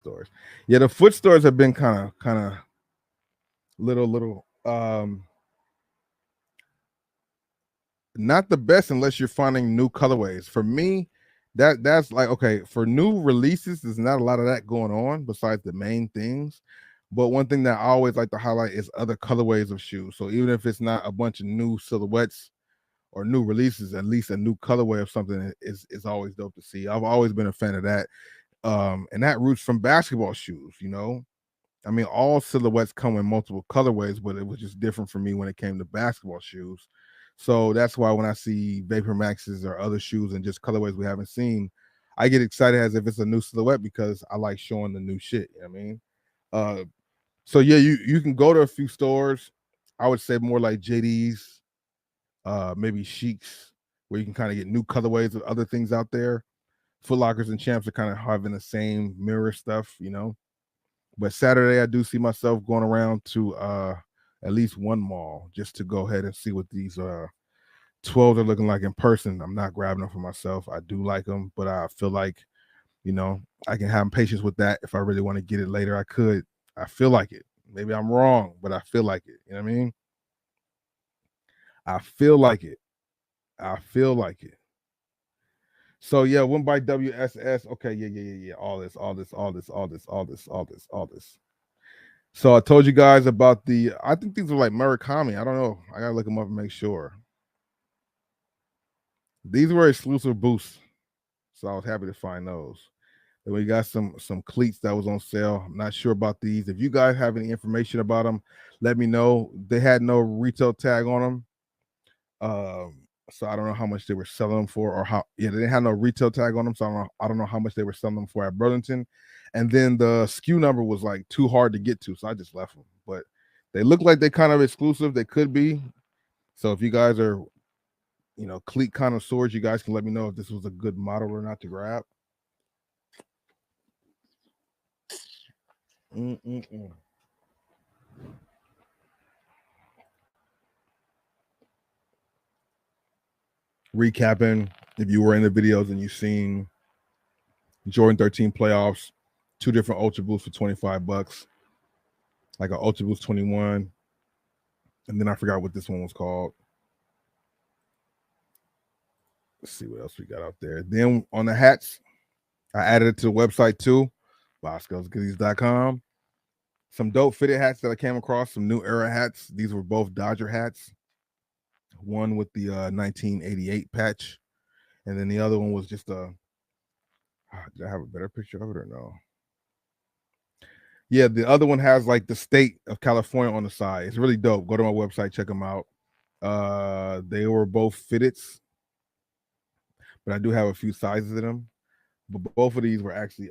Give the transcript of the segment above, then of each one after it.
stores. Yeah, the foot stores have been kind of little not the best unless you're finding new colorways. For me, that's like okay, for new releases, there's not a lot of that going on besides the main things. But one thing that I always like to highlight is other colorways of shoes. So even if it's not a bunch of new silhouettes or new releases, at least a new colorway of something is always dope to see. I've always been a fan of that. And that roots from basketball shoes, you know. I mean, all silhouettes come in multiple colorways, but it was just different for me when it came to basketball shoes. So that's why when I see Vapor Maxes or other shoes and just colorways we haven't seen, I get excited as if it's a new silhouette because I like showing the new shit. You know what I mean? Uh, so yeah, you can go to a few stores. I would say more like JD's, maybe Chic's, where you can kind of get new colorways of other things out there. Footlockers and Champs are kind of having the same mirror stuff, you know. But Saturday, I do see myself going around to at least one mall just to go ahead and see what these 12s are looking like in person. I'm not grabbing them for myself. I do like them, but I feel like, you know, I can have patience with that. If I really want to get it later, I could. I feel like it. Maybe I'm wrong, but I feel like it. You know what I mean? I feel like it. I feel like it. So yeah, went by WSS. Okay, yeah. All this. So I told you guys about the. I think these are like Murakami. I don't know. I gotta look them up and make sure. These were exclusive boosts, so I was happy to find those. And we got some cleats that was on sale. I'm not sure about these. If you guys have any information about them, let me know. They had no retail tag on them. So I don't know how much they were selling them for, or how. Yeah, they didn't have no retail tag on them, so I don't know how much they were selling them for at Burlington. And then the SKU number was like too hard to get to, so I just left them. But they look like they kind of exclusive. They could be. So if you guys are, you know, cleat connoisseurs, you guys can let me know if this was a good model or not to grab. Mm-mm-mm. Recapping, if you were in the videos and you've seen Jordan 13 playoffs, two different Ultra Boosts for $25, like an Ultra Boost 21, and then I forgot what this one was called. Let's see what else we got out there. Then on the hats, I added it to the website too, boscosgoodies.com. Some dope fitted hats that I came across, some new era hats. These were both Dodger hats. One with the 1988 patch, and then the other one was just a. Did I have a better picture of it or no? Yeah, the other one has like the state of California on the side. It's really dope. Go to my website, check them out. They were both fitteds, but I do have a few sizes of them. But both of these were actually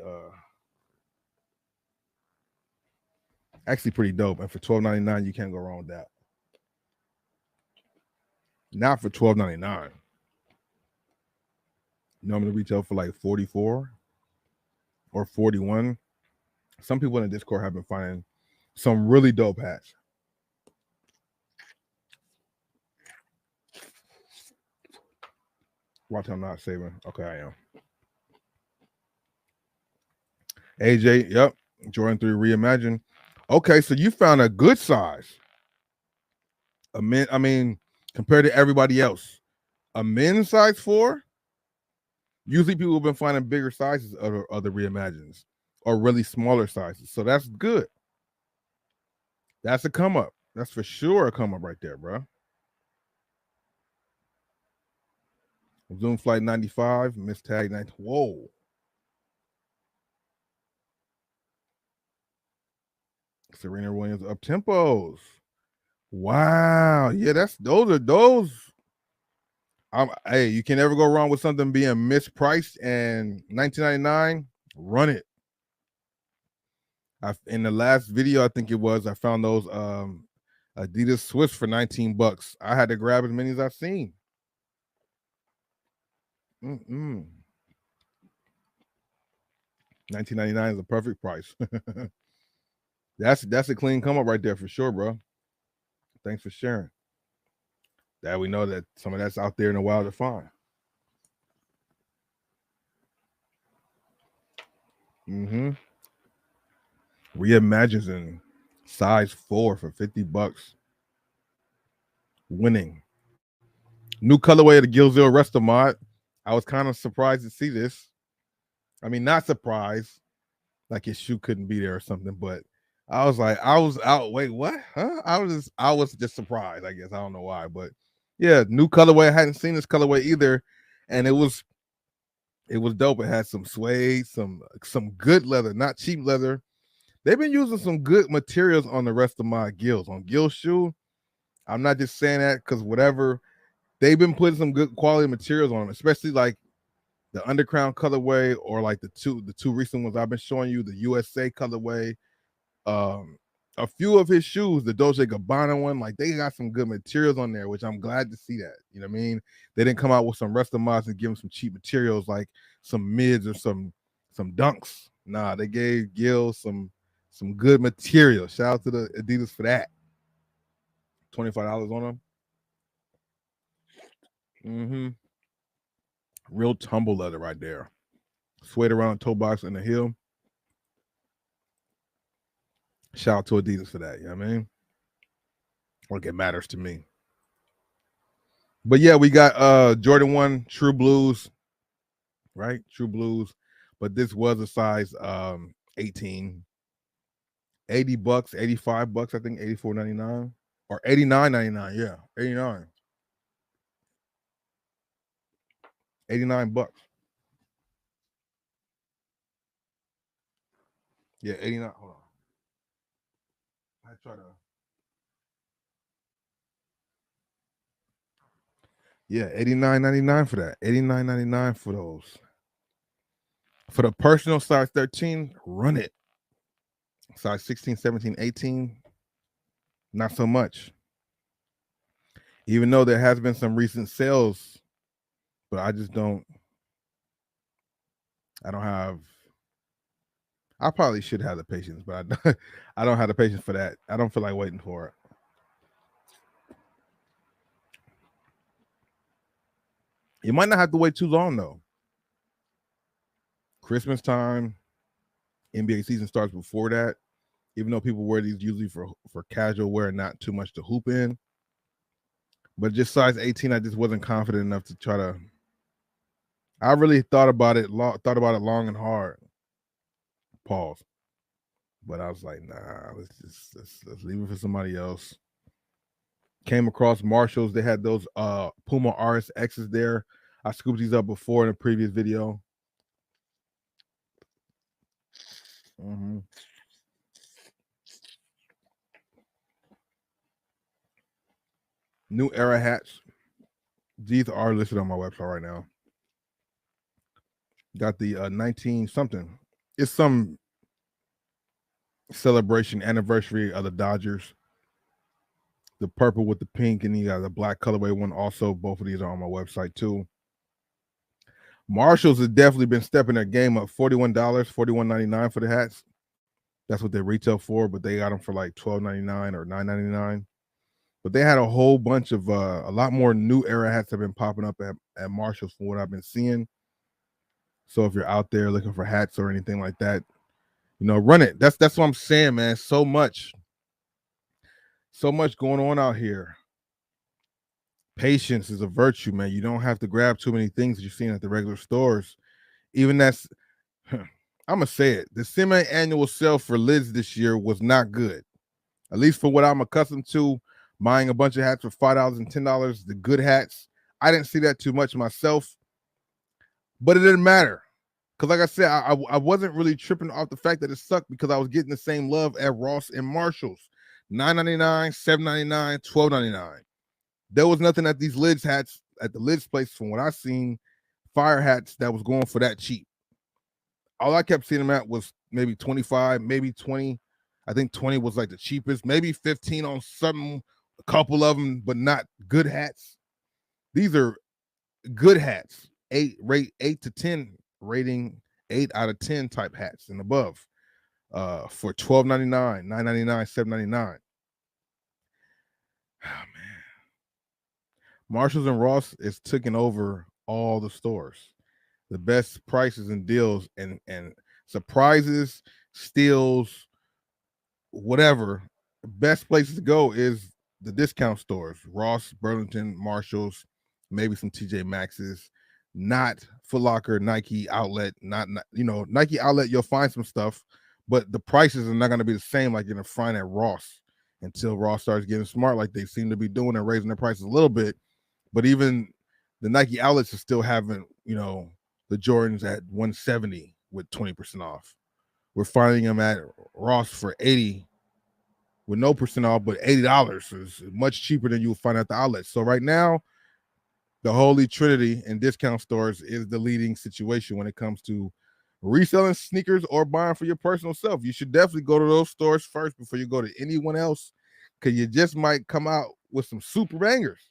pretty dope. And for $12.99, you can't go wrong with that. Not for $12.99. Normally retail for like 44 or 41. Some people in the Discord have been finding some really dope hats. Watch, I'm not saving. Okay, I am. AJ, yep. Jordan 3 Reimagine. Okay, so you found a good size. I mean, compared to everybody else, a men's size 4. Usually people have been finding bigger sizes of other Reimagines or really smaller sizes. So that's good. That's a come up. That's for sure a come up right there, bro. Zoom Flight 95, Miss Tag 90. Whoa. Serena Williams up tempos. Wow. Yeah, those. Hey, you can never go wrong with something being mispriced and $19.99. Run it. In the last video, I think it was, I found those Adidas Swiss for $19. I had to grab as many as I've seen. $19.99 is a perfect price. That's a clean come up right there for sure, bro. Thanks for sharing. That we know that some of that's out there in the wild to find. Mm-hmm. Reimagine size 4 for $50. Winning. New colorway of the Gilzil Resto mod. I was kind of surprised to see this. I mean, not surprised, like his shoe couldn't be there or something, but I was like, I was out. Wait, what? Huh? I was just surprised. I guess I don't know why, but yeah, new colorway. I hadn't seen this colorway either, and it was dope. It had some suede, some good leather, not cheap leather. They've been using some good materials on the rest of my Gills. On Gil's shoe, I'm not just saying that because whatever. They've been putting some good quality materials on them, especially like the undercrown colorway or like the two recent ones I've been showing you, the USA colorway. Um, a few of his shoes, the Dolce Gabbana one, like they got some good materials on there, which I'm glad to see that. You know what I mean? They didn't come out with some rest of mods and give him some cheap materials like some mids or some dunks. Nah, they gave Gil some good material. Shout out to the Adidas for that. $25 on them. Mm-hmm. Real tumble leather right there. Suede around toe box in the heel. Shout out to Adidas for that. You know what I mean? Like it matters to me. But yeah, we got Jordan 1 True Blues, right? True Blues. But this was a size 18. $80, $85, I think, $84.99. Or $89.99. Yeah, 89. $89. Yeah, 89. Hold on. I try to. Yeah, $89.99 for that. $89.99 for those. For the personal size 13, run it. Size 16, 17, 18, not so much. Even though there has been some recent sales, but I just don't. I don't have. I probably should have the patience, but I don't have the patience for that. I don't feel like waiting for it. You might not have to wait too long though. Christmas time, NBA season starts before that. Even though people wear these usually for casual wear, not too much to hoop in. But just size 18, I just wasn't confident enough to try to. I really thought about it long and hard. Pause. But I was like, nah, let's leave it for somebody else. Came across Marshalls. They had those Puma RSXs there. I scooped these up before in a previous video. Mm-hmm. New era hats. These are listed on my website right now. Got the 19 something. It's some celebration anniversary of the Dodgers. The purple with the pink, and you got the black colorway one. Also, both of these are on my website too. Marshalls has definitely been stepping their game up. $41, $41.99 for the hats. That's what they retail for, but they got them for like $12.99 or $9.99. But they had a whole bunch of a lot more new era hats have been popping up at Marshalls from what I've been seeing. So if you're out there looking for hats or anything like that, run it. That's what I'm saying, man. So much going on out here. Patience is a virtue, man. You don't have to grab too many things that you're seeing at the regular stores. Even that's, I'm gonna say it. The semi-annual sale for lids this year was not good. At least for what I'm accustomed to, buying a bunch of hats for $5 and $10, the good hats. I didn't see that too much myself, but it didn't matter. Because like I said, I wasn't really tripping off the fact that it sucked because I was getting the same love at Ross and Marshalls. $9.99, $7.99, $12.99. There was nothing at these lids hats at the lids place from what I seen, fire hats that was going for that cheap. All I kept seeing them at was maybe 25, maybe 20. I think 20 was like the cheapest, maybe 15 on some, a couple of them, but not good hats. These are good hats. 8 to 10 rating, 8 out of 10 type hats and above. For $12.99, $9.99, $7.99. Oh man. Marshalls and Ross is taking over all the stores. The best prices and deals and surprises, steals, whatever, best places to go is the discount stores: Ross, Burlington, Marshalls, maybe some TJ Maxx's, not Footlocker, Nike Outlet. Not Nike Outlet. You'll find some stuff, but the prices are not going to be the same like you're going to find at Ross until Ross starts getting smart, like they seem to be doing, and raising their prices a little bit. But even the Nike outlets are still having, the Jordans at 170 with 20% off. We're finding them at Ross for 80 with no percent off, but $80 is much cheaper than you will find at the outlets. So right now, the holy trinity in discount stores is the leading situation when it comes to reselling sneakers or buying for your personal self. You should definitely go to those stores first before you go to anyone else, because you just might come out with some super bangers.